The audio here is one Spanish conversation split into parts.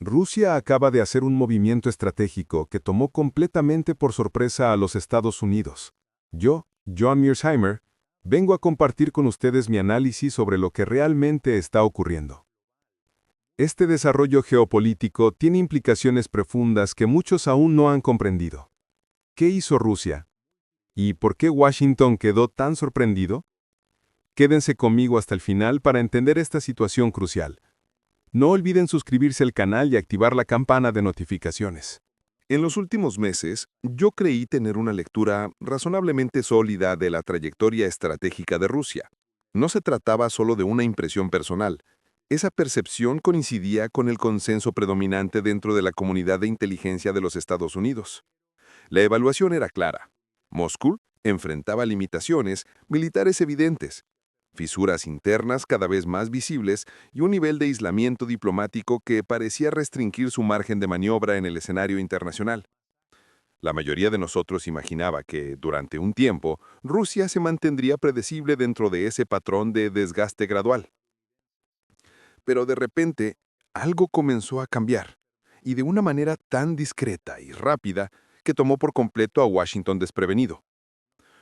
Rusia acaba de hacer un movimiento estratégico que tomó completamente por sorpresa a los Estados Unidos. Yo, John Mearsheimer, vengo a compartir con ustedes mi análisis sobre lo que realmente está ocurriendo. Este desarrollo geopolítico tiene implicaciones profundas que muchos aún no han comprendido. ¿Qué hizo Rusia? ¿Y por qué Washington quedó tan sorprendido? Quédense conmigo hasta el final para entender esta situación crucial. No olviden suscribirse al canal y activar la campana de notificaciones. En los últimos meses, yo creí tener una lectura razonablemente sólida de la trayectoria estratégica de Rusia. No se trataba solo de una impresión personal. Esa percepción coincidía con el consenso predominante dentro de la comunidad de inteligencia de los Estados Unidos. La evaluación era clara. Moscú enfrentaba limitaciones militares evidentes, fisuras internas cada vez más visibles y un nivel de aislamiento diplomático que parecía restringir su margen de maniobra en el escenario internacional. La mayoría de nosotros imaginaba que, durante un tiempo, Rusia se mantendría predecible dentro de ese patrón de desgaste gradual. Pero de repente, algo comenzó a cambiar, y de una manera tan discreta y rápida que tomó por completo a Washington desprevenido.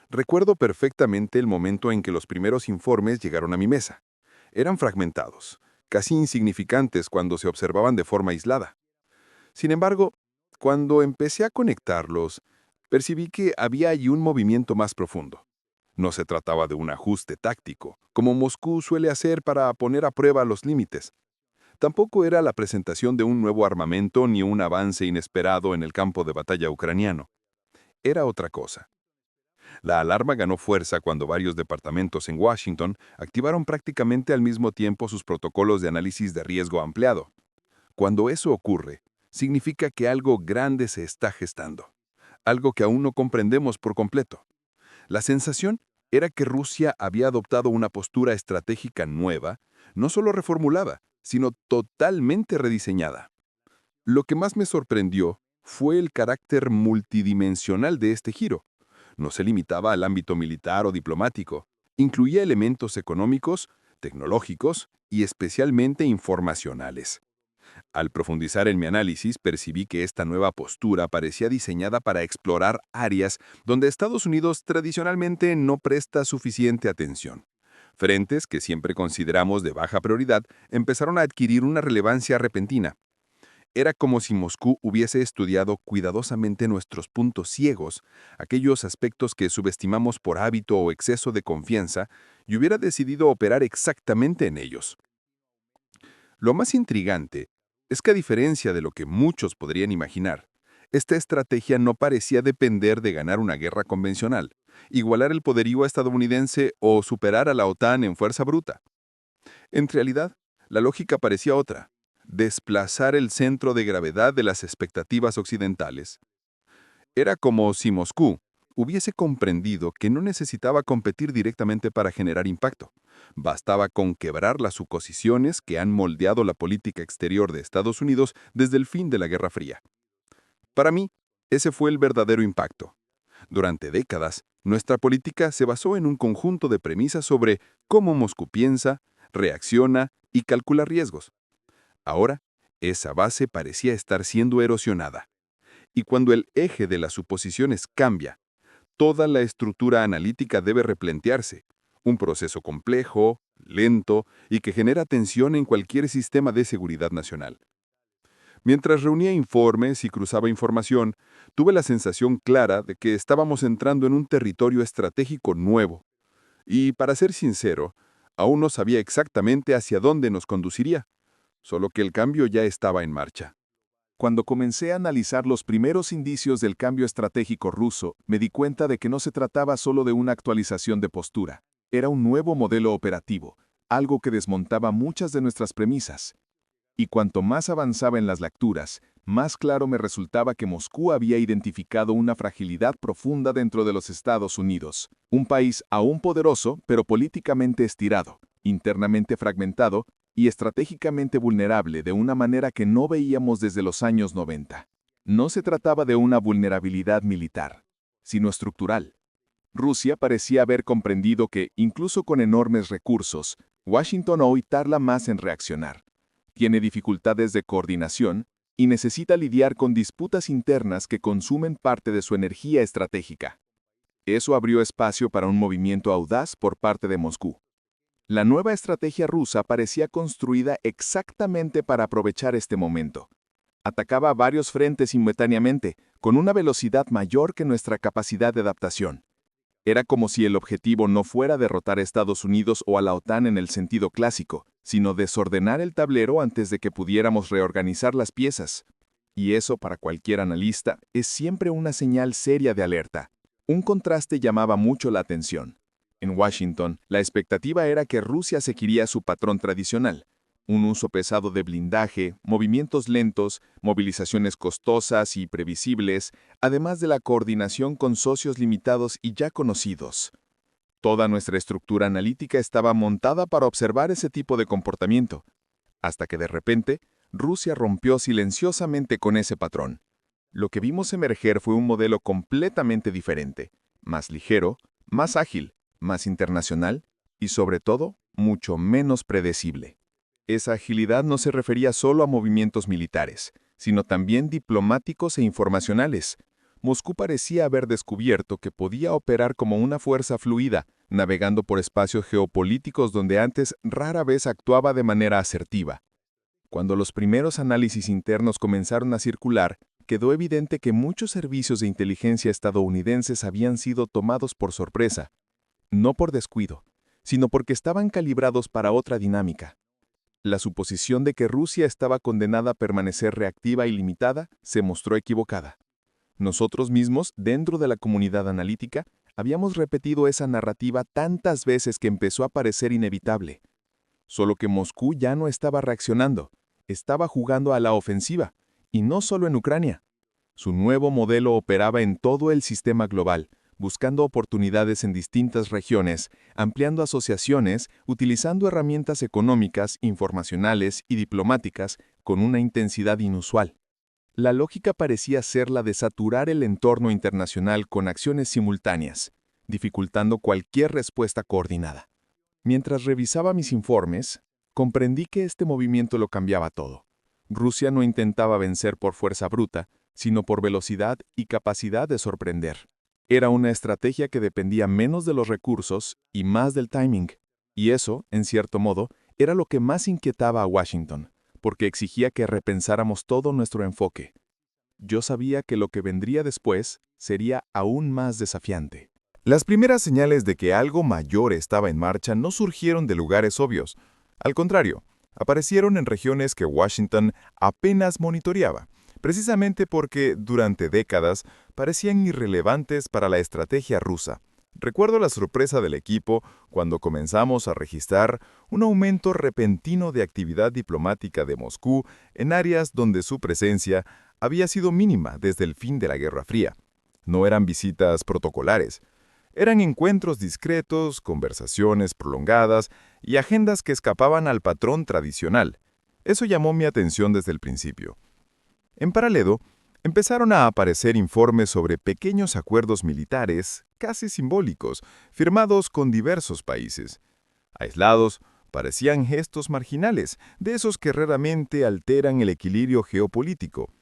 Recuerdo perfectamente el momento en que los primeros informes llegaron a mi mesa. Eran fragmentados, casi insignificantes cuando se observaban de forma aislada. Sin embargo, cuando empecé a conectarlos, percibí que había allí un movimiento más profundo. No se trataba de un ajuste táctico, como Moscú suele hacer para poner a prueba los límites. Tampoco era la presentación de un nuevo armamento ni un avance inesperado en el campo de batalla ucraniano. Era otra cosa. La alarma ganó fuerza cuando varios departamentos en Washington activaron prácticamente al mismo tiempo sus protocolos de análisis de riesgo ampliado. Cuando eso ocurre, significa que algo grande se está gestando, algo que aún no comprendemos por completo. La sensación era que Rusia había adoptado una postura estratégica nueva, no solo reformulada, sino totalmente rediseñada. Lo que más me sorprendió fue el carácter multidimensional de este giro. No se limitaba al ámbito militar o diplomático. Incluía elementos económicos, tecnológicos y especialmente informacionales. Al profundizar en mi análisis, percibí que esta nueva postura parecía diseñada para explorar áreas donde Estados Unidos tradicionalmente no presta suficiente atención. Frentes que siempre consideramos de baja prioridad empezaron a adquirir una relevancia repentina. Era como si Moscú hubiese estudiado cuidadosamente nuestros puntos ciegos, aquellos aspectos que subestimamos por hábito o exceso de confianza, y hubiera decidido operar exactamente en ellos. Lo más intrigante es que, a diferencia de lo que muchos podrían imaginar, esta estrategia no parecía depender de ganar una guerra convencional, igualar el poderío estadounidense o superar a la OTAN en fuerza bruta. En realidad, la lógica parecía otra: desplazar el centro de gravedad de las expectativas occidentales. Era como si Moscú hubiese comprendido que no necesitaba competir directamente para generar impacto. Bastaba con quebrar las suposiciones que han moldeado la política exterior de Estados Unidos desde el fin de la Guerra Fría. Para mí, ese fue el verdadero impacto. Durante décadas, nuestra política se basó en un conjunto de premisas sobre cómo Moscú piensa, reacciona y calcula riesgos. Ahora, esa base parecía estar siendo erosionada. Y cuando el eje de las suposiciones cambia, toda la estructura analítica debe replantearse. Un proceso complejo, lento y que genera tensión en cualquier sistema de seguridad nacional. Mientras reunía informes y cruzaba información, tuve la sensación clara de que estábamos entrando en un territorio estratégico nuevo. Y, para ser sincero, aún no sabía exactamente hacia dónde nos conduciría, solo que el cambio ya estaba en marcha. Cuando comencé a analizar los primeros indicios del cambio estratégico ruso, me di cuenta de que no se trataba solo de una actualización de postura. Era un nuevo modelo operativo, algo que desmontaba muchas de nuestras premisas. Y cuanto más avanzaba en las lecturas, más claro me resultaba que Moscú había identificado una fragilidad profunda dentro de los Estados Unidos, un país aún poderoso, pero políticamente estirado, internamente fragmentado y estratégicamente vulnerable de una manera que no veíamos desde los años 90. No se trataba de una vulnerabilidad militar, sino estructural. Rusia parecía haber comprendido que, incluso con enormes recursos, Washington hoy tarda más en reaccionar. Tiene dificultades de coordinación y necesita lidiar con disputas internas que consumen parte de su energía estratégica. Eso abrió espacio para un movimiento audaz por parte de Moscú. La nueva estrategia rusa parecía construida exactamente para aprovechar este momento. Atacaba varios frentes simultáneamente, con una velocidad mayor que nuestra capacidad de adaptación. Era como si el objetivo no fuera derrotar a Estados Unidos o a la OTAN en el sentido clásico, sino desordenar el tablero antes de que pudiéramos reorganizar las piezas. Y eso, para cualquier analista, es siempre una señal seria de alerta. Un contraste llamaba mucho la atención. En Washington, la expectativa era que Rusia seguiría su patrón tradicional: un uso pesado de blindaje, movimientos lentos, movilizaciones costosas y previsibles, además de la coordinación con socios limitados y ya conocidos. Toda nuestra estructura analítica estaba montada para observar ese tipo de comportamiento, hasta que de repente, Rusia rompió silenciosamente con ese patrón. Lo que vimos emerger fue un modelo completamente diferente, más ligero, más ágil, más internacional y, sobre todo, mucho menos predecible. Esa agilidad no se refería solo a movimientos militares, sino también diplomáticos e informacionales. Moscú parecía haber descubierto que podía operar como una fuerza fluida, navegando por espacios geopolíticos donde antes rara vez actuaba de manera asertiva. Cuando los primeros análisis internos comenzaron a circular, quedó evidente que muchos servicios de inteligencia estadounidenses habían sido tomados por sorpresa, no por descuido, sino porque estaban calibrados para otra dinámica. La suposición de que Rusia estaba condenada a permanecer reactiva y limitada se mostró equivocada. Nosotros mismos, dentro de la comunidad analítica, habíamos repetido esa narrativa tantas veces que empezó a parecer inevitable. Solo que Moscú ya no estaba reaccionando, estaba jugando a la ofensiva, y no solo en Ucrania. Su nuevo modelo operaba en todo el sistema global, buscando oportunidades en distintas regiones, ampliando asociaciones, utilizando herramientas económicas, informacionales y diplomáticas con una intensidad inusual. La lógica parecía ser la de saturar el entorno internacional con acciones simultáneas, dificultando cualquier respuesta coordinada. Mientras revisaba mis informes, comprendí que este movimiento lo cambiaba todo. Rusia no intentaba vencer por fuerza bruta, sino por velocidad y capacidad de sorprender. Era una estrategia que dependía menos de los recursos y más del timing. Y eso, en cierto modo, era lo que más inquietaba a Washington, porque exigía que repensáramos todo nuestro enfoque. Yo sabía que lo que vendría después sería aún más desafiante. Las primeras señales de que algo mayor estaba en marcha no surgieron de lugares obvios. Al contrario, aparecieron en regiones que Washington apenas monitoreaba, precisamente porque, durante décadas, parecían irrelevantes para la estrategia rusa. Recuerdo la sorpresa del equipo cuando comenzamos a registrar un aumento repentino de actividad diplomática de Moscú en áreas donde su presencia había sido mínima desde el fin de la Guerra Fría. No eran visitas protocolares. Eran encuentros discretos, conversaciones prolongadas y agendas que escapaban al patrón tradicional. Eso llamó mi atención desde el principio. En paralelo, empezaron a aparecer informes sobre pequeños acuerdos militares, casi simbólicos, firmados con diversos países. Aislados, parecían gestos marginales, de esos que raramente alteran el equilibrio geopolítico.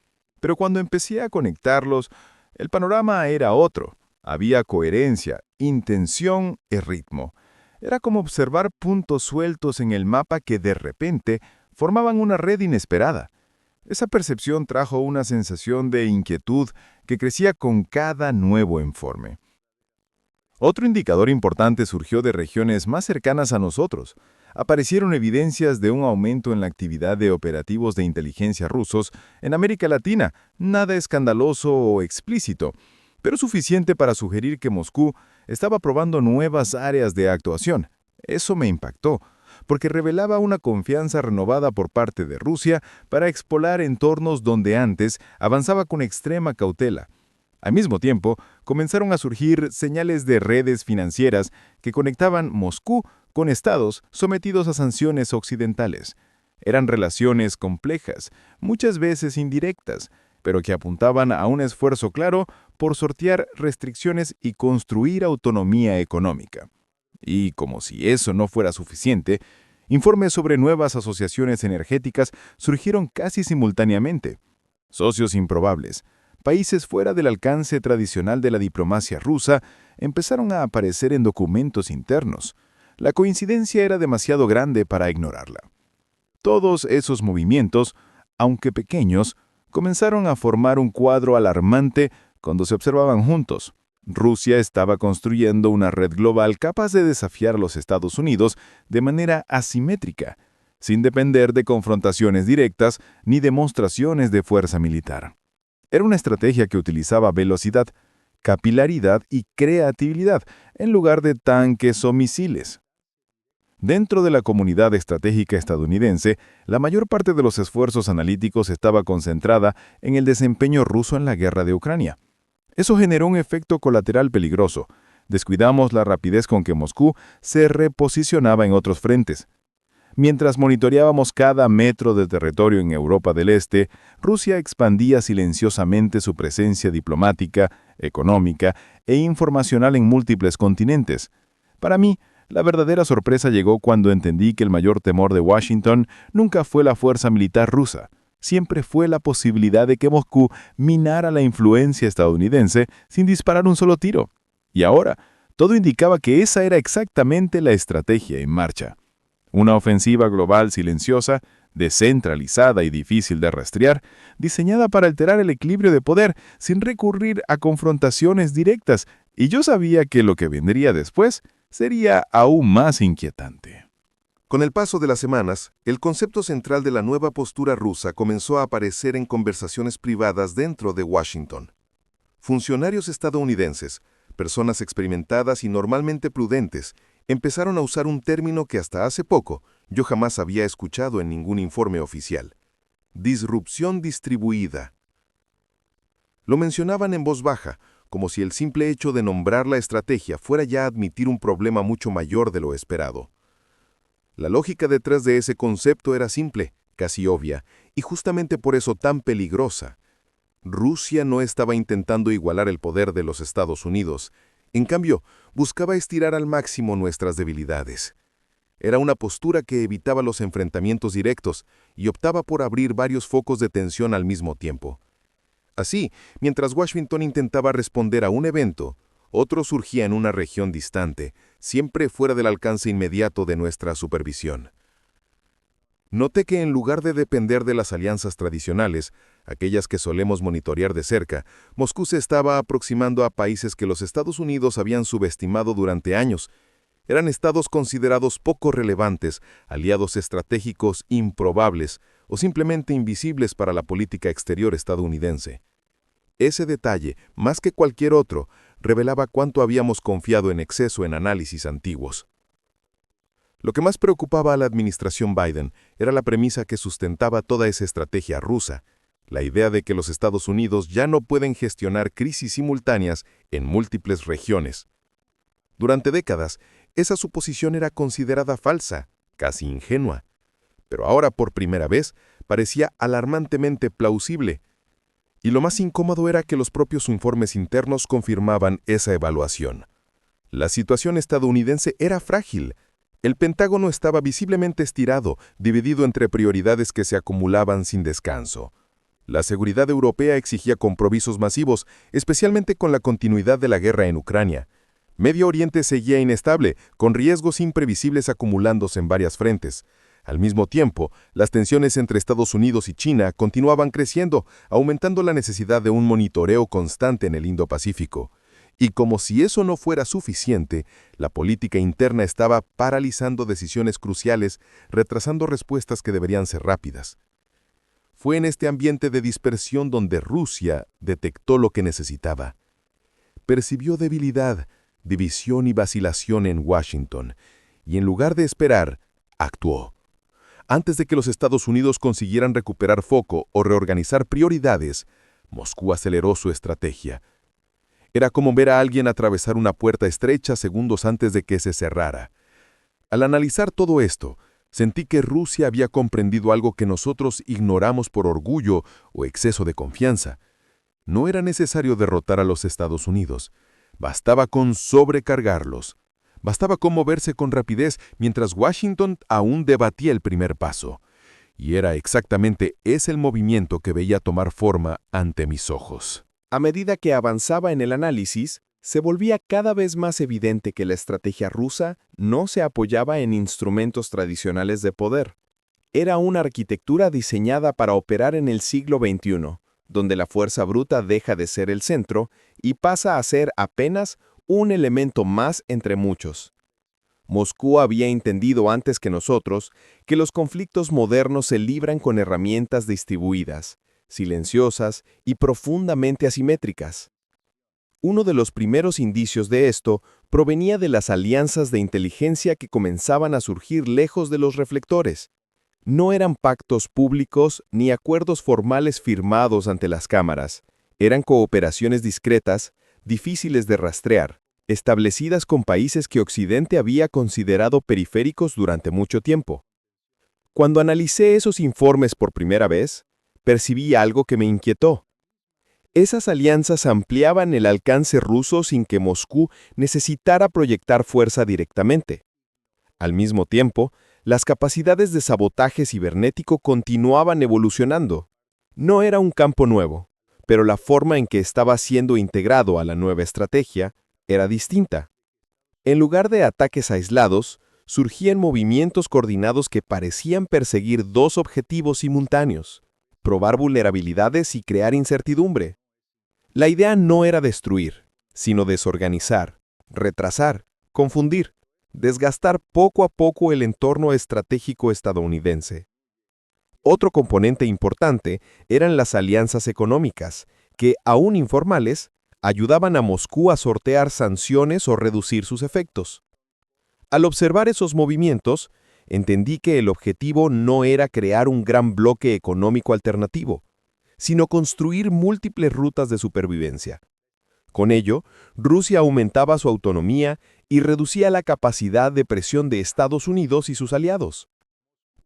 Pero cuando empecé a conectarlos, el panorama era otro. Había coherencia, intención y ritmo. Era como observar puntos sueltos en el mapa que de repente formaban una red inesperada. Esa percepción trajo una sensación de inquietud que crecía con cada nuevo informe. Otro indicador importante surgió de regiones más cercanas a nosotros. Aparecieron evidencias de un aumento en la actividad de operativos de inteligencia rusos en América Latina, nada escandaloso o explícito, pero suficiente para sugerir que Moscú estaba probando nuevas áreas de actuación. Eso me impactó, porque revelaba una confianza renovada por parte de Rusia para explorar entornos donde antes avanzaba con extrema cautela. Al mismo tiempo, comenzaron a surgir señales de redes financieras que conectaban Moscú con estados sometidos a sanciones occidentales. Eran relaciones complejas, muchas veces indirectas, pero que apuntaban a un esfuerzo claro por sortear restricciones y construir autonomía económica. Y como si eso no fuera suficiente, informes sobre nuevas asociaciones energéticas surgieron casi simultáneamente. Socios improbables, países fuera del alcance tradicional de la diplomacia rusa, empezaron a aparecer en documentos internos. La coincidencia era demasiado grande para ignorarla. Todos esos movimientos, aunque pequeños, comenzaron a formar un cuadro alarmante cuando se observaban juntos. Rusia estaba construyendo una red global capaz de desafiar a los Estados Unidos de manera asimétrica, sin depender de confrontaciones directas ni demostraciones de fuerza militar. Era una estrategia que utilizaba velocidad, capilaridad y creatividad en lugar de tanques o misiles. Dentro de la comunidad estratégica estadounidense, la mayor parte de los esfuerzos analíticos estaba concentrada en el desempeño ruso en la guerra de Ucrania. Eso generó un efecto colateral peligroso. Descuidamos la rapidez con que Moscú se reposicionaba en otros frentes. Mientras monitoreábamos cada metro de territorio en Europa del Este, Rusia expandía silenciosamente su presencia diplomática, económica e informacional en múltiples continentes. Para mí, la verdadera sorpresa llegó cuando entendí que el mayor temor de Washington nunca fue la fuerza militar rusa. Siempre fue la posibilidad de que Moscú minara la influencia estadounidense sin disparar un solo tiro. Y ahora, todo indicaba que esa era exactamente la estrategia en marcha. Una ofensiva global silenciosa, descentralizada y difícil de rastrear, diseñada para alterar el equilibrio de poder sin recurrir a confrontaciones directas, y yo sabía que lo que vendría después sería aún más inquietante. Con el paso de las semanas, el concepto central de la nueva postura rusa comenzó a aparecer en conversaciones privadas dentro de Washington. Funcionarios estadounidenses, personas experimentadas y normalmente prudentes, empezaron a usar un término que hasta hace poco yo jamás había escuchado en ningún informe oficial: disrupción distribuida. Lo mencionaban en voz baja, como si el simple hecho de nombrar la estrategia fuera ya admitir un problema mucho mayor de lo esperado. La lógica detrás de ese concepto era simple, casi obvia, y justamente por eso tan peligrosa. Rusia no estaba intentando igualar el poder de los Estados Unidos. En cambio, buscaba estirar al máximo nuestras debilidades. Era una postura que evitaba los enfrentamientos directos y optaba por abrir varios focos de tensión al mismo tiempo. Así, mientras Washington intentaba responder a un evento, otro surgía en una región distante, siempre fuera del alcance inmediato de nuestra supervisión. Noté que en lugar de depender de las alianzas tradicionales, aquellas que solemos monitorear de cerca, Moscú se estaba aproximando a países que los Estados Unidos habían subestimado durante años. Eran estados considerados poco relevantes, aliados estratégicos improbables o simplemente invisibles para la política exterior estadounidense. Ese detalle, más que cualquier otro, revelaba cuánto habíamos confiado en exceso en análisis antiguos. Lo que más preocupaba a la administración Biden era la premisa que sustentaba toda esa estrategia rusa, la idea de que los Estados Unidos ya no pueden gestionar crisis simultáneas en múltiples regiones. Durante décadas, esa suposición era considerada falsa, casi ingenua, pero ahora por primera vez parecía alarmantemente plausible. Y lo más incómodo era que los propios informes internos confirmaban esa evaluación. La situación estadounidense era frágil. El Pentágono estaba visiblemente estirado, dividido entre prioridades que se acumulaban sin descanso. La seguridad europea exigía compromisos masivos, especialmente con la continuidad de la guerra en Ucrania. Medio Oriente seguía inestable, con riesgos imprevisibles acumulándose en varias frentes. Al mismo tiempo, las tensiones entre Estados Unidos y China continuaban creciendo, aumentando la necesidad de un monitoreo constante en el Indo-Pacífico. Y como si eso no fuera suficiente, la política interna estaba paralizando decisiones cruciales, retrasando respuestas que deberían ser rápidas. Fue en este ambiente de dispersión donde Rusia detectó lo que necesitaba. Percibió debilidad, división y vacilación en Washington, y en lugar de esperar, actuó. Antes de que los Estados Unidos consiguieran recuperar foco o reorganizar prioridades, Moscú aceleró su estrategia. Era como ver a alguien atravesar una puerta estrecha segundos antes de que se cerrara. Al analizar todo esto, sentí que Rusia había comprendido algo que nosotros ignoramos por orgullo o exceso de confianza. No era necesario derrotar a los Estados Unidos. Bastaba con sobrecargarlos. Bastaba con moverse con rapidez mientras Washington aún debatía el primer paso. y era exactamente ese el movimiento que veía tomar forma ante mis ojos. A medida que avanzaba en el análisis, se volvía cada vez más evidente que la estrategia rusa no se apoyaba en instrumentos tradicionales de poder. Era una arquitectura diseñada para operar en el siglo XXI, donde la fuerza bruta deja de ser el centro y pasa a ser apenas un elemento más entre muchos. Moscú había entendido antes que nosotros que los conflictos modernos se libran con herramientas distribuidas, silenciosas y profundamente asimétricas. Uno de los primeros indicios de esto provenía de las alianzas de inteligencia que comenzaban a surgir lejos de los reflectores. No eran pactos públicos ni acuerdos formales firmados ante las cámaras. Eran cooperaciones discretas, difíciles de rastrear, establecidas con países que Occidente había considerado periféricos durante mucho tiempo. Cuando analicé esos informes por primera vez, percibí algo que me inquietó. Esas alianzas ampliaban el alcance ruso sin que Moscú necesitara proyectar fuerza directamente. Al mismo tiempo, las capacidades de sabotaje cibernético continuaban evolucionando. No era un campo nuevo, pero la forma en que estaba siendo integrado a la nueva estrategia era distinta. En lugar de ataques aislados, surgían movimientos coordinados que parecían perseguir dos objetivos simultáneos: probar vulnerabilidades y crear incertidumbre. La idea no era destruir, sino desorganizar, retrasar, confundir, desgastar poco a poco el entorno estratégico estadounidense. Otro componente importante eran las alianzas económicas, que, aún informales, ayudaban a Moscú a sortear sanciones o reducir sus efectos. Al observar esos movimientos, entendí que el objetivo no era crear un gran bloque económico alternativo, sino construir múltiples rutas de supervivencia. Con ello, Rusia aumentaba su autonomía y reducía la capacidad de presión de Estados Unidos y sus aliados.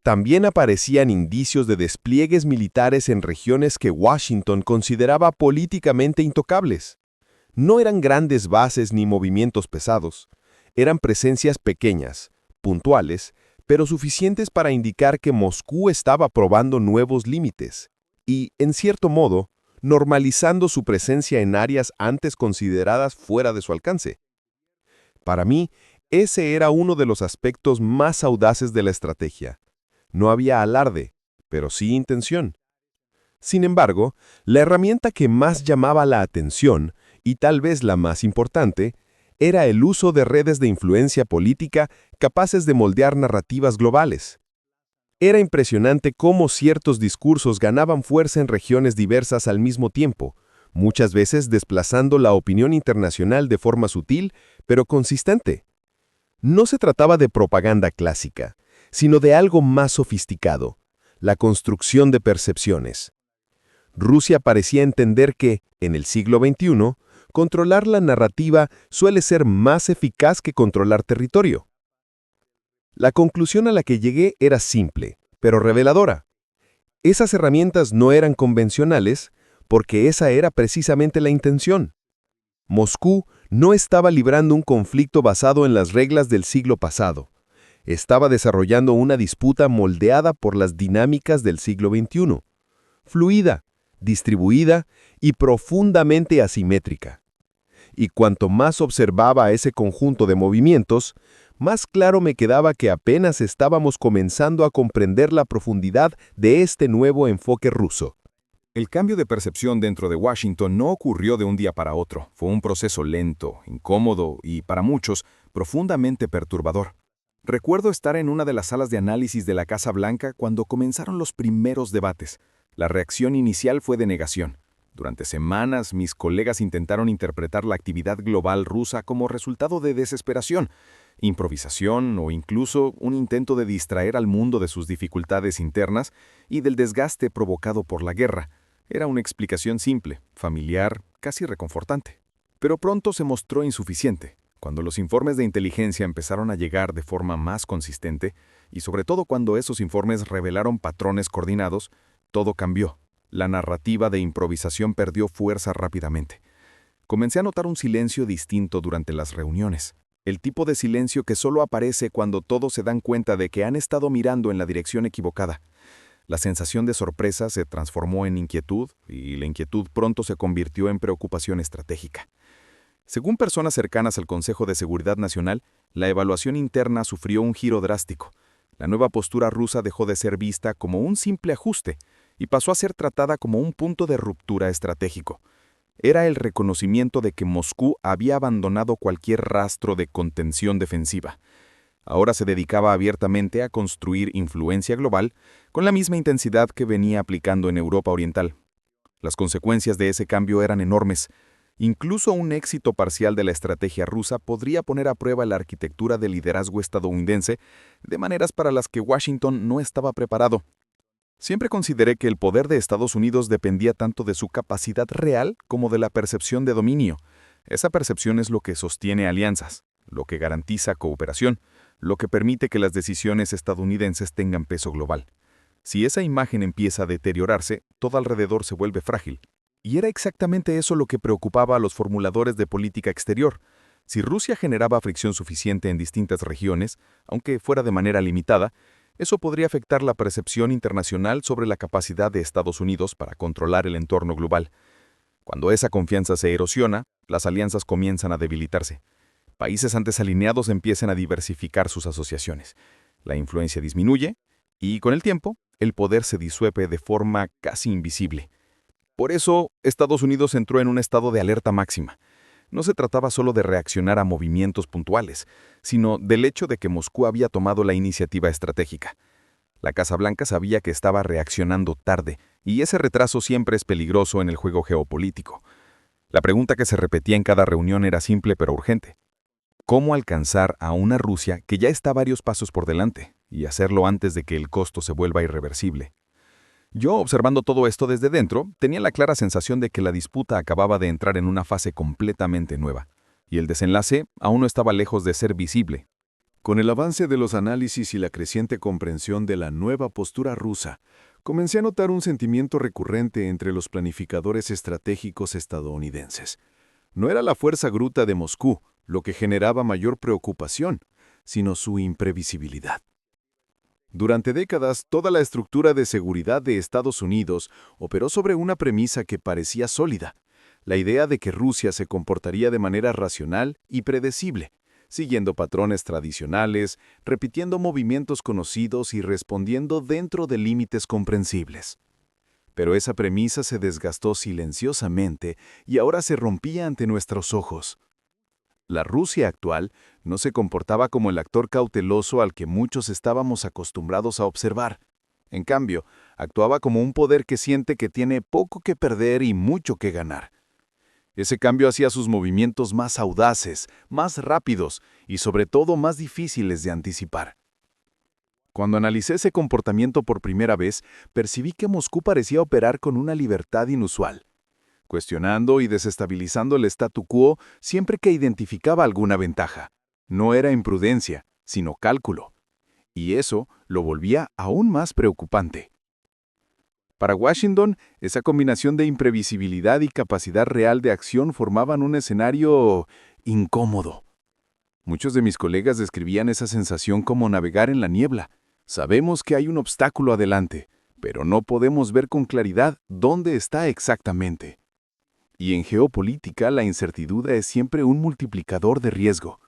También aparecían indicios de despliegues militares en regiones que Washington consideraba políticamente intocables. No eran grandes bases ni movimientos pesados, eran presencias pequeñas, puntuales, pero suficientes para indicar que Moscú estaba probando nuevos límites y, en cierto modo, normalizando su presencia en áreas antes consideradas fuera de su alcance. Para mí, ese era uno de los aspectos más audaces de la estrategia. No había alarde, pero sí intención. Sin embargo, la herramienta que más llamaba la atención, y tal vez la más importante, era el uso de redes de influencia política capaces de moldear narrativas globales. Era impresionante cómo ciertos discursos ganaban fuerza en regiones diversas al mismo tiempo, muchas veces desplazando la opinión internacional de forma sutil, pero consistente. No se trataba de propaganda clásica, sino de algo más sofisticado: la construcción de percepciones. Rusia parecía entender que, en el siglo XXI, controlar la narrativa suele ser más eficaz que controlar territorio. La conclusión a la que llegué era simple, pero reveladora. Esas herramientas no eran convencionales, porque esa era precisamente la intención. Moscú no estaba librando un conflicto basado en las reglas del siglo pasado. Estaba desarrollando una disputa moldeada por las dinámicas del siglo XXI, fluida, distribuida y profundamente asimétrica. Y cuanto más observaba ese conjunto de movimientos, más claro me quedaba que apenas estábamos comenzando a comprender la profundidad de este nuevo enfoque ruso. El cambio de percepción dentro de Washington no ocurrió de un día para otro. Fue un proceso lento, incómodo y, para muchos, profundamente perturbador. Recuerdo estar en una de las salas de análisis de la Casa Blanca cuando comenzaron los primeros debates. La reacción inicial fue de negación. Durante semanas, mis colegas intentaron interpretar la actividad global rusa como resultado de desesperación, improvisación o incluso un intento de distraer al mundo de sus dificultades internas y del desgaste provocado por la guerra. Era una explicación simple, familiar, casi reconfortante. Pero pronto se mostró insuficiente. Cuando los informes de inteligencia empezaron a llegar de forma más consistente, y sobre todo cuando esos informes revelaron patrones coordinados, todo cambió. La narrativa de improvisación perdió fuerza rápidamente. Comencé a notar un silencio distinto durante las reuniones. El tipo de silencio que solo aparece cuando todos se dan cuenta de que han estado mirando en la dirección equivocada. La sensación de sorpresa se transformó en inquietud y la inquietud pronto se convirtió en preocupación estratégica. Según personas cercanas al Consejo de Seguridad Nacional, la evaluación interna sufrió un giro drástico. La nueva postura rusa dejó de ser vista como un simple ajuste y pasó a ser tratada como un punto de ruptura estratégico. Era el reconocimiento de que Moscú había abandonado cualquier rastro de contención defensiva. Ahora se dedicaba abiertamente a construir influencia global con la misma intensidad que venía aplicando en Europa Oriental. Las consecuencias de ese cambio eran enormes. Incluso un éxito parcial de la estrategia rusa podría poner a prueba la arquitectura del liderazgo estadounidense de maneras para las que Washington no estaba preparado. Siempre consideré que el poder de Estados Unidos dependía tanto de su capacidad real como de la percepción de dominio. Esa percepción es lo que sostiene alianzas, lo que garantiza cooperación, lo que permite que las decisiones estadounidenses tengan peso global. Si esa imagen empieza a deteriorarse, todo alrededor se vuelve frágil. Y era exactamente eso lo que preocupaba a los formuladores de política exterior. Si Rusia generaba fricción suficiente en distintas regiones, aunque fuera de manera limitada, eso podría afectar la percepción internacional sobre la capacidad de Estados Unidos para controlar el entorno global. Cuando esa confianza se erosiona, las alianzas comienzan a debilitarse. Países antes alineados empiezan a diversificar sus asociaciones. La influencia disminuye y, con el tiempo, el poder se disuelve de forma casi invisible. Por eso, Estados Unidos entró en un estado de alerta máxima. No se trataba solo de reaccionar a movimientos puntuales, sino del hecho de que Moscú había tomado la iniciativa estratégica. La Casa Blanca sabía que estaba reaccionando tarde, y ese retraso siempre es peligroso en el juego geopolítico. La pregunta que se repetía en cada reunión era simple pero urgente. ¿Cómo alcanzar a una Rusia que ya está varios pasos por delante, y hacerlo antes de que el costo se vuelva irreversible? Yo, observando todo esto desde dentro, tenía la clara sensación de que la disputa acababa de entrar en una fase completamente nueva, y el desenlace aún no estaba lejos de ser visible. Con el avance de los análisis y la creciente comprensión de la nueva postura rusa, comencé a notar un sentimiento recurrente entre los planificadores estratégicos estadounidenses. No era la fuerza bruta de Moscú lo que generaba mayor preocupación, sino su imprevisibilidad. Durante décadas, toda la estructura de seguridad de Estados Unidos operó sobre una premisa que parecía sólida, la idea de que Rusia se comportaría de manera racional y predecible, siguiendo patrones tradicionales, repitiendo movimientos conocidos y respondiendo dentro de límites comprensibles. Pero esa premisa se desgastó silenciosamente y ahora se rompía ante nuestros ojos. La Rusia actual no se comportaba como el actor cauteloso al que muchos estábamos acostumbrados a observar. En cambio, actuaba como un poder que siente que tiene poco que perder y mucho que ganar. Ese cambio hacía sus movimientos más audaces, más rápidos y sobre todo más difíciles de anticipar. Cuando analicé ese comportamiento por primera vez, percibí que Moscú parecía operar con una libertad inusual, cuestionando y desestabilizando el statu quo siempre que identificaba alguna ventaja. No era imprudencia, sino cálculo. Y eso lo volvía aún más preocupante. Para Washington, esa combinación de imprevisibilidad y capacidad real de acción formaban un escenario incómodo. Muchos de mis colegas describían esa sensación como navegar en la niebla. Sabemos que hay un obstáculo adelante, pero no podemos ver con claridad dónde está exactamente. Y en geopolítica, la incertidumbre es siempre un multiplicador de riesgo.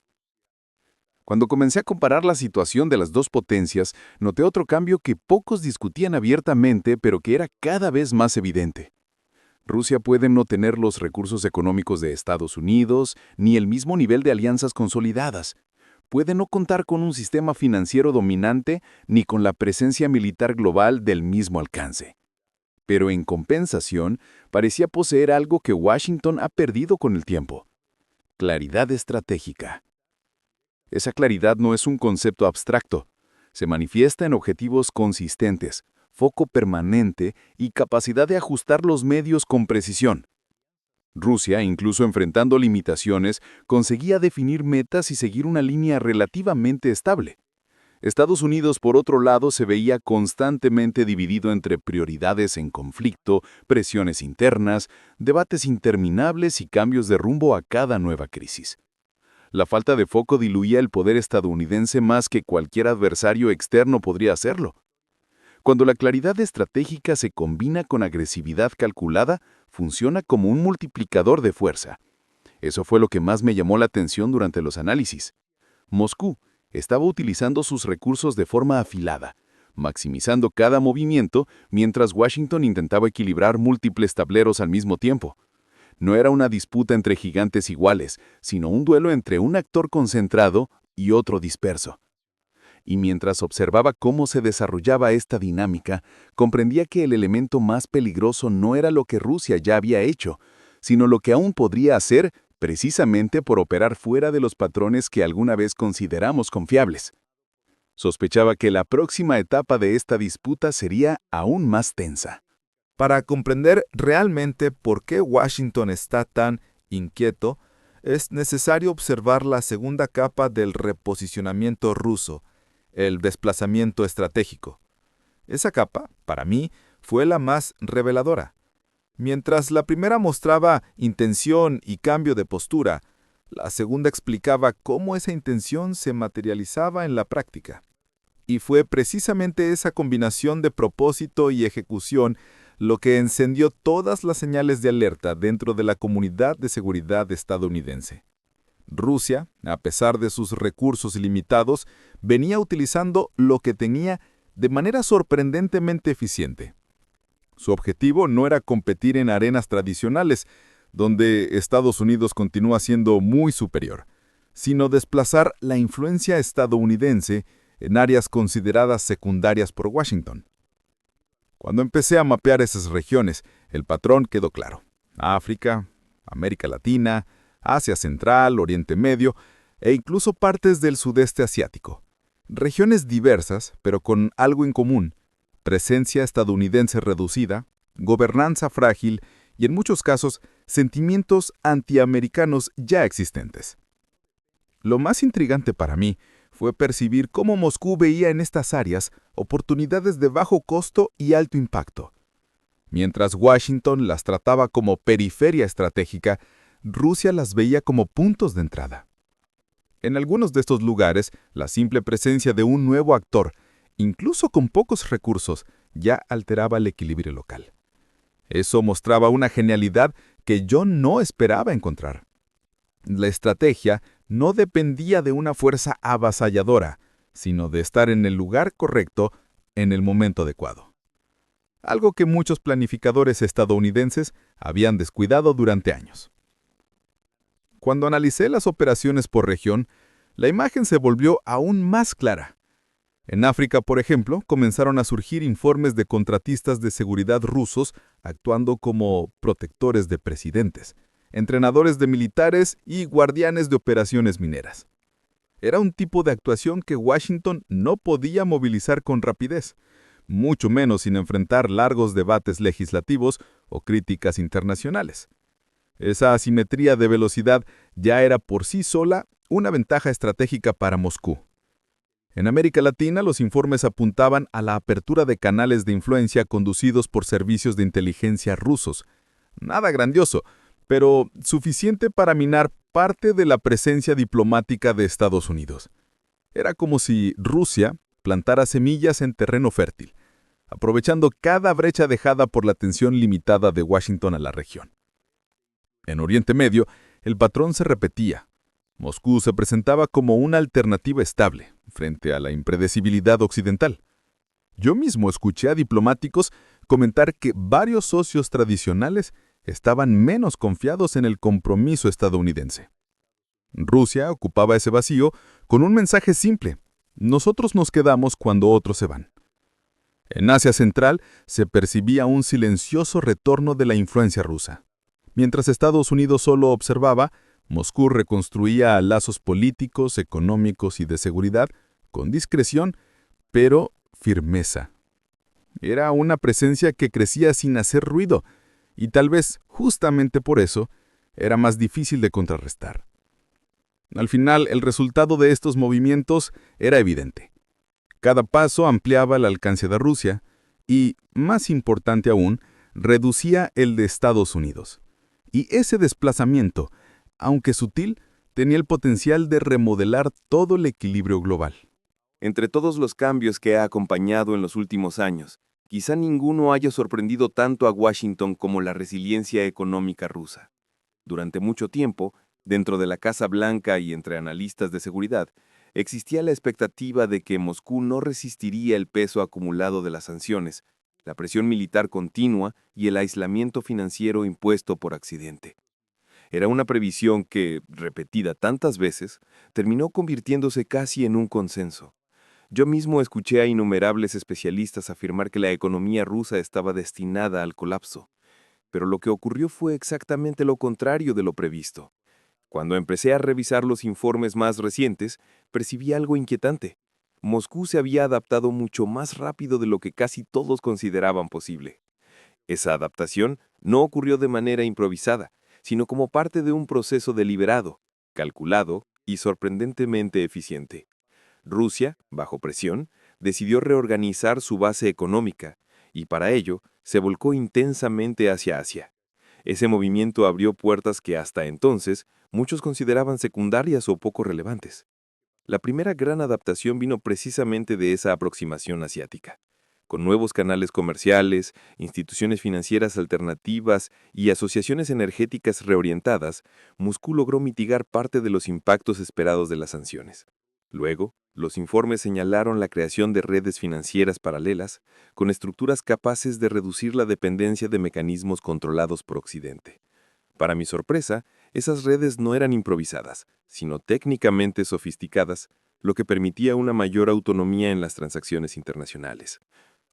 Cuando comencé a comparar la situación de las dos potencias, noté otro cambio que pocos discutían abiertamente, pero que era cada vez más evidente. Rusia puede no tener los recursos económicos de Estados Unidos, ni el mismo nivel de alianzas consolidadas. Puede no contar con un sistema financiero dominante, ni con la presencia militar global del mismo alcance. Pero en compensación, parecía poseer algo que Washington ha perdido con el tiempo: claridad estratégica. Esa claridad no es un concepto abstracto. Se manifiesta en objetivos consistentes, foco permanente y capacidad de ajustar los medios con precisión. Rusia, incluso enfrentando limitaciones, conseguía definir metas y seguir una línea relativamente estable. Estados Unidos, por otro lado, se veía constantemente dividido entre prioridades en conflicto, presiones internas, debates interminables y cambios de rumbo a cada nueva crisis. La falta de foco diluía el poder estadounidense más que cualquier adversario externo podría hacerlo. Cuando la claridad estratégica se combina con agresividad calculada, funciona como un multiplicador de fuerza. Eso fue lo que más me llamó la atención durante los análisis. Moscú estaba utilizando sus recursos de forma afilada, maximizando cada movimiento mientras Washington intentaba equilibrar múltiples tableros al mismo tiempo. No era una disputa entre gigantes iguales, sino un duelo entre un actor concentrado y otro disperso. Y mientras observaba cómo se desarrollaba esta dinámica, comprendía que el elemento más peligroso no era lo que Rusia ya había hecho, sino lo que aún podría hacer precisamente por operar fuera de los patrones que alguna vez consideramos confiables. Sospechaba que la próxima etapa de esta disputa sería aún más tensa. Para comprender realmente por qué Washington está tan inquieto, es necesario observar la segunda capa del reposicionamiento ruso, el desplazamiento estratégico. Esa capa, para mí, fue la más reveladora. Mientras la primera mostraba intención y cambio de postura, la segunda explicaba cómo esa intención se materializaba en la práctica. Y fue precisamente esa combinación de propósito y ejecución lo que encendió todas las señales de alerta dentro de la comunidad de seguridad estadounidense. Rusia, a pesar de sus recursos limitados, venía utilizando lo que tenía de manera sorprendentemente eficiente. Su objetivo no era competir en arenas tradicionales, donde Estados Unidos continúa siendo muy superior, sino desplazar la influencia estadounidense en áreas consideradas secundarias por Washington. Cuando empecé a mapear esas regiones, el patrón quedó claro. África, América Latina, Asia Central, Oriente Medio e incluso partes del sudeste asiático. Regiones diversas, pero con algo en común: presencia estadounidense reducida, gobernanza frágil y, en muchos casos, sentimientos antiamericanos ya existentes. Lo más intrigante para mí fue percibir cómo Moscú veía en estas áreas oportunidades de bajo costo y alto impacto. Mientras Washington las trataba como periferia estratégica, Rusia las veía como puntos de entrada. En algunos de estos lugares, la simple presencia de un nuevo actor, incluso con pocos recursos, ya alteraba el equilibrio local. Eso mostraba una genialidad que yo no esperaba encontrar. La estrategia no dependía de una fuerza avasalladora, sino de estar en el lugar correcto en el momento adecuado. Algo que muchos planificadores estadounidenses habían descuidado durante años. Cuando analicé las operaciones por región, la imagen se volvió aún más clara. En África, por ejemplo, comenzaron a surgir informes de contratistas de seguridad rusos actuando como protectores de presidentes, entrenadores de militares y guardianes de operaciones mineras. Era un tipo de actuación que Washington no podía movilizar con rapidez, mucho menos sin enfrentar largos debates legislativos o críticas internacionales. Esa asimetría de velocidad ya era por sí sola una ventaja estratégica para Moscú. En América Latina, los informes apuntaban a la apertura de canales de influencia conducidos por servicios de inteligencia rusos. Nada grandioso, pero suficiente para minar parte de la presencia diplomática de Estados Unidos. Era como si Rusia plantara semillas en terreno fértil, aprovechando cada brecha dejada por la atención limitada de Washington a la región. En Oriente Medio, el patrón se repetía. Moscú se presentaba como una alternativa estable frente a la impredecibilidad occidental. Yo mismo escuché a diplomáticos comentar que varios socios tradicionales estaban menos confiados en el compromiso estadounidense. Rusia ocupaba ese vacío con un mensaje simple: nosotros nos quedamos cuando otros se van. En Asia Central se percibía un silencioso retorno de la influencia rusa. Mientras Estados Unidos solo observaba, Moscú reconstruía lazos políticos, económicos y de seguridad con discreción, pero firmeza. Era una presencia que crecía sin hacer ruido, y tal vez justamente por eso era más difícil de contrarrestar. Al final, el resultado de estos movimientos era evidente. Cada paso ampliaba el alcance de Rusia y, más importante aún, reducía el de Estados Unidos. Y ese desplazamiento, aunque sutil, tenía el potencial de remodelar todo el equilibrio global. Entre todos los cambios que ha acompañado en los últimos años, quizá ninguno haya sorprendido tanto a Washington como la resiliencia económica rusa. Durante mucho tiempo, dentro de la Casa Blanca y entre analistas de seguridad, existía la expectativa de que Moscú no resistiría el peso acumulado de las sanciones, la presión militar continua y el aislamiento financiero impuesto por accidente. Era una previsión que, repetida tantas veces, terminó convirtiéndose casi en un consenso. Yo mismo escuché a innumerables especialistas afirmar que la economía rusa estaba destinada al colapso. Pero lo que ocurrió fue exactamente lo contrario de lo previsto. Cuando empecé a revisar los informes más recientes, percibí algo inquietante. Moscú se había adaptado mucho más rápido de lo que casi todos consideraban posible. Esa adaptación no ocurrió de manera improvisada, sino como parte de un proceso deliberado, calculado y sorprendentemente eficiente. Rusia, bajo presión, decidió reorganizar su base económica, y para ello se volcó intensamente hacia Asia. Ese movimiento abrió puertas que hasta entonces muchos consideraban secundarias o poco relevantes. La primera gran adaptación vino precisamente de esa aproximación asiática. Con nuevos canales comerciales, instituciones financieras alternativas y asociaciones energéticas reorientadas, Moscú logró mitigar parte de los impactos esperados de las sanciones. Luego, los informes señalaron la creación de redes financieras paralelas, con estructuras capaces de reducir la dependencia de mecanismos controlados por Occidente. Para mi sorpresa, esas redes no eran improvisadas, sino técnicamente sofisticadas, lo que permitía una mayor autonomía en las transacciones internacionales.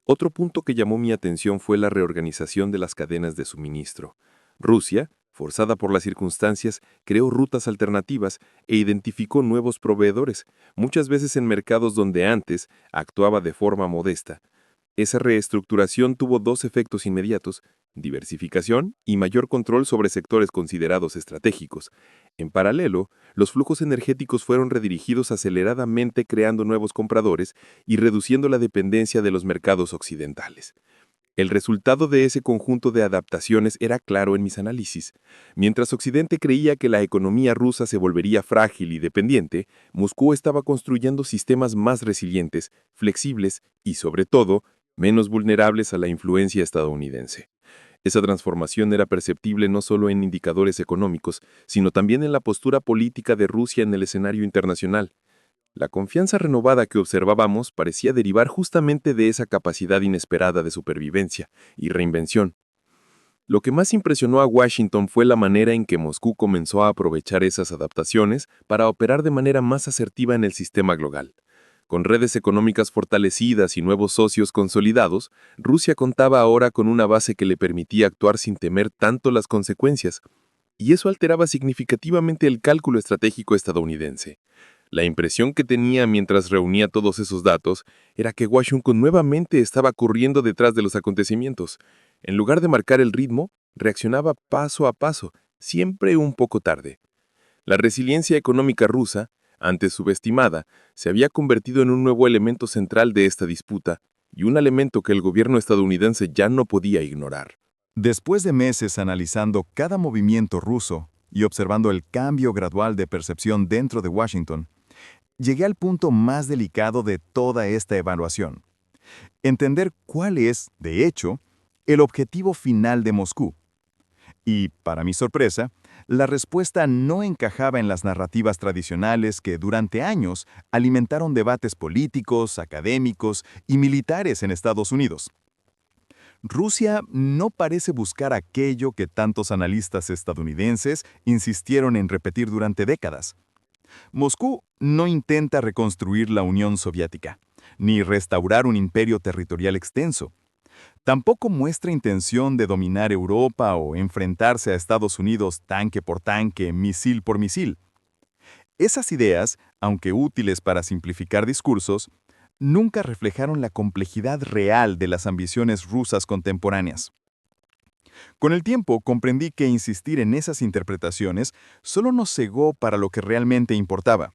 Otro punto que llamó mi atención fue la reorganización de las cadenas de suministro. Rusia, forzada por las circunstancias, creó rutas alternativas e identificó nuevos proveedores, muchas veces en mercados donde antes actuaba de forma modesta. Esa reestructuración tuvo dos efectos inmediatos: diversificación y mayor control sobre sectores considerados estratégicos. En paralelo, los flujos energéticos fueron redirigidos aceleradamente, creando nuevos compradores y reduciendo la dependencia de los mercados occidentales. El resultado de ese conjunto de adaptaciones era claro en mis análisis. Mientras Occidente creía que la economía rusa se volvería frágil y dependiente, Moscú estaba construyendo sistemas más resilientes, flexibles y, sobre todo, menos vulnerables a la influencia estadounidense. Esa transformación era perceptible no solo en indicadores económicos, sino también en la postura política de Rusia en el escenario internacional. La confianza renovada que observábamos parecía derivar justamente de esa capacidad inesperada de supervivencia y reinvención. Lo que más impresionó a Washington fue la manera en que Moscú comenzó a aprovechar esas adaptaciones para operar de manera más asertiva en el sistema global. Con redes económicas fortalecidas y nuevos socios consolidados, Rusia contaba ahora con una base que le permitía actuar sin temer tanto las consecuencias, y eso alteraba significativamente el cálculo estratégico estadounidense. La impresión que tenía mientras reunía todos esos datos era que Washington nuevamente estaba corriendo detrás de los acontecimientos. En lugar de marcar el ritmo, reaccionaba paso a paso, siempre un poco tarde. La resiliencia económica rusa, antes subestimada, se había convertido en un nuevo elemento central de esta disputa y un elemento que el gobierno estadounidense ya no podía ignorar. Después de meses analizando cada movimiento ruso y observando el cambio gradual de percepción dentro de Washington, llegué al punto más delicado de toda esta evaluación: entender cuál es, de hecho, el objetivo final de Moscú. Y, para mi sorpresa, la respuesta no encajaba en las narrativas tradicionales que durante años alimentaron debates políticos, académicos y militares en Estados Unidos. Rusia no parece buscar aquello que tantos analistas estadounidenses insistieron en repetir durante décadas. Moscú no intenta reconstruir la Unión Soviética, ni restaurar un imperio territorial extenso. Tampoco muestra intención de dominar Europa o enfrentarse a Estados Unidos tanque por tanque, misil por misil. Esas ideas, aunque útiles para simplificar discursos, nunca reflejaron la complejidad real de las ambiciones rusas contemporáneas. Con el tiempo comprendí que insistir en esas interpretaciones solo nos cegó para lo que realmente importaba.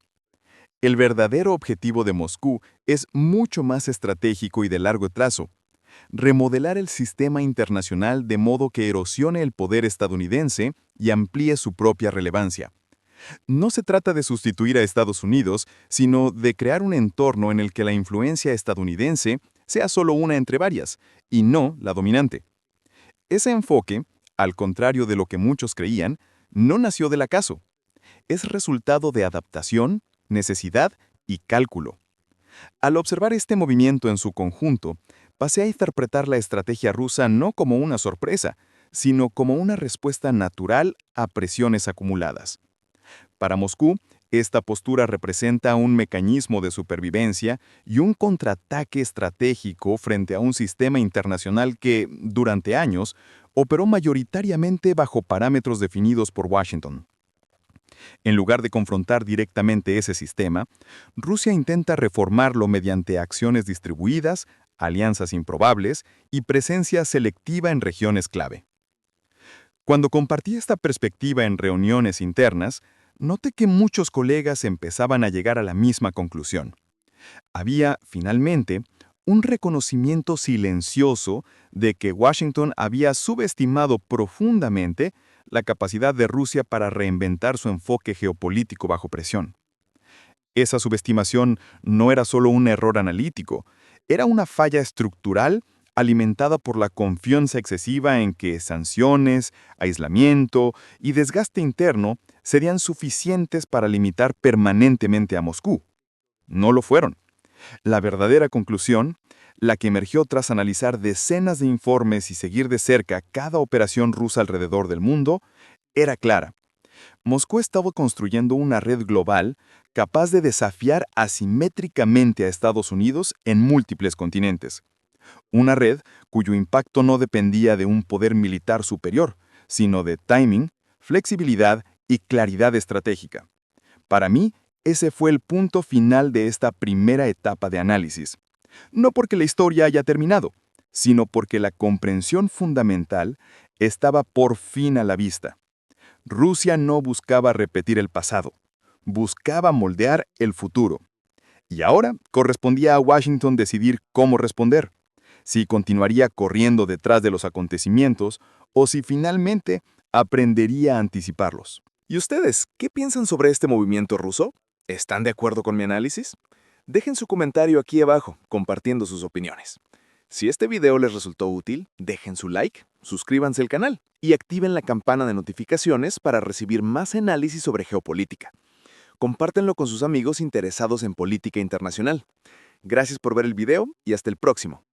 El verdadero objetivo de Moscú es mucho más estratégico y de largo plazo: remodelar el sistema internacional de modo que erosione el poder estadounidense y amplíe su propia relevancia. No se trata de sustituir a Estados Unidos, sino de crear un entorno en el que la influencia estadounidense sea solo una entre varias, y no la dominante. Ese enfoque, al contrario de lo que muchos creían, no nació del acaso. Es resultado de adaptación, necesidad y cálculo. Al observar este movimiento en su conjunto, pasé a interpretar la estrategia rusa no como una sorpresa, sino como una respuesta natural a presiones acumuladas. Para Moscú, esta postura representa un mecanismo de supervivencia y un contraataque estratégico frente a un sistema internacional que, durante años, operó mayoritariamente bajo parámetros definidos por Washington. En lugar de confrontar directamente ese sistema, Rusia intenta reformarlo mediante acciones distribuidas, alianzas improbables y presencia selectiva en regiones clave. Cuando compartí esta perspectiva en reuniones internas, noté que muchos colegas empezaban a llegar a la misma conclusión. Había, finalmente, un reconocimiento silencioso de que Washington había subestimado profundamente la capacidad de Rusia para reinventar su enfoque geopolítico bajo presión. Esa subestimación no era solo un error analítico, era una falla estructural alimentada por la confianza excesiva en que sanciones, aislamiento y desgaste interno serían suficientes para limitar permanentemente a Moscú. No lo fueron. La verdadera conclusión, la que emergió tras analizar decenas de informes y seguir de cerca cada operación rusa alrededor del mundo, era clara. Moscú estaba construyendo una red global capaz de desafiar asimétricamente a Estados Unidos en múltiples continentes. Una red cuyo impacto no dependía de un poder militar superior, sino de timing, flexibilidad y claridad estratégica. Para mí, ese fue el punto final de esta primera etapa de análisis. No porque la historia haya terminado, sino porque la comprensión fundamental estaba por fin a la vista. Rusia no buscaba repetir el pasado, buscaba moldear el futuro. Y ahora correspondía a Washington decidir cómo responder, si continuaría corriendo detrás de los acontecimientos o si finalmente aprendería a anticiparlos. ¿Y ustedes qué piensan sobre este movimiento ruso? ¿Están de acuerdo con mi análisis? Dejen su comentario aquí abajo, compartiendo sus opiniones. Si este video les resultó útil, dejen su like, suscríbanse al canal y activen la campana de notificaciones para recibir más análisis sobre geopolítica. Compártenlo con sus amigos interesados en política internacional. Gracias por ver el video y hasta el próximo.